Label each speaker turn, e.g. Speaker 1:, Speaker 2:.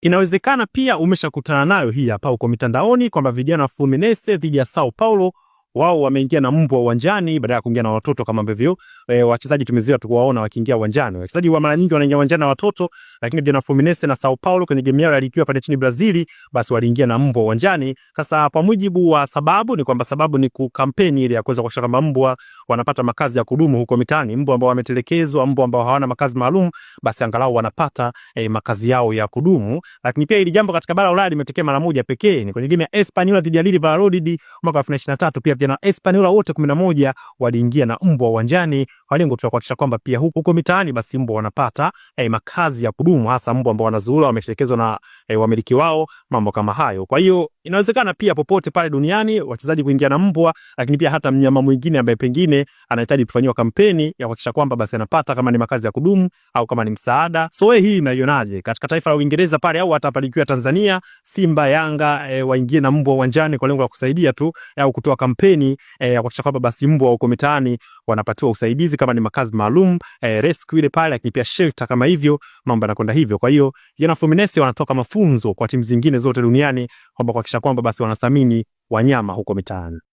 Speaker 1: Inawezekana pia umeshakutana nayo hii hapa huko mitandaoni kwamba vijana wa Fluminense dhidi ya Sao Paulo wao wameingia na mbwa uwanjani badala ya kuingia na watoto kama ambavyo wachezaji tumezoea tukuwaona wakiingia uwanjani. Wachezaji wa mara nyingi wanaingia uwanjani na watoto, lakini vijana wa Fluminense na Sao Paulo kwenye game yao ya ligi pale nchini Brazil basi waliingia na mbwa uwanjani. Sasa kwa mujibu wa sababu ni kwamba sababu ni kukampeni ile ya kuweza kuhakikisha kwamba mbwa wanapata makazi ya kudumu huko mitaani. Mbwa ambao wametelekezwa, mbwa ambao hawana makazi maalum, basi angalau wanapata makazi yao ya kudumu. Lakini pia hili jambo katika bara la Ulaya limetokea mara moja pekee, ni kwenye game ya Espanyol dhidi ya Real Valladolid mwaka 2023. Pia vijana Espanyol wote 11 waliingia na mbwa uwanjani kwa lengo tu kuhakikisha kwamba pia huko mitaani basi mbwa wanapata makazi ya kudumu, hasa mbwa ambao wanazuula wametelekezwa na wamiliki wao, mambo kama hayo. Kwa hiyo inawezekana pia popote pale duniani wachezaji kuingia na mbwa, lakini pia hata mnyama mwingine ambaye pengine anahitaji kufanywa kampeni ya kuhakikisha kwamba basi anapata kama ni makazi ya kudumu au kama ni msaada. So hii unaionaje katika taifa la Uingereza pale au hata pale ikiwa Tanzania, Simba, Yanga waingie na mbwa uwanjani kwa lengo la kusaidia tu au kutoa kampeni ya kuhakikisha kwamba basi mbwa huko mitaani wanapatiwa usaidizi kama ni makazi maalum, rescue ile pale, lakini pia shelter kama hivyo, mambo yanakwenda hivyo. Kwa hiyo vijana Fluminense wanatoka mafunzo kwa timu zingine zote duniani kwamba kuhakikisha kwamba basi wanathamini wanyama huko mitaani.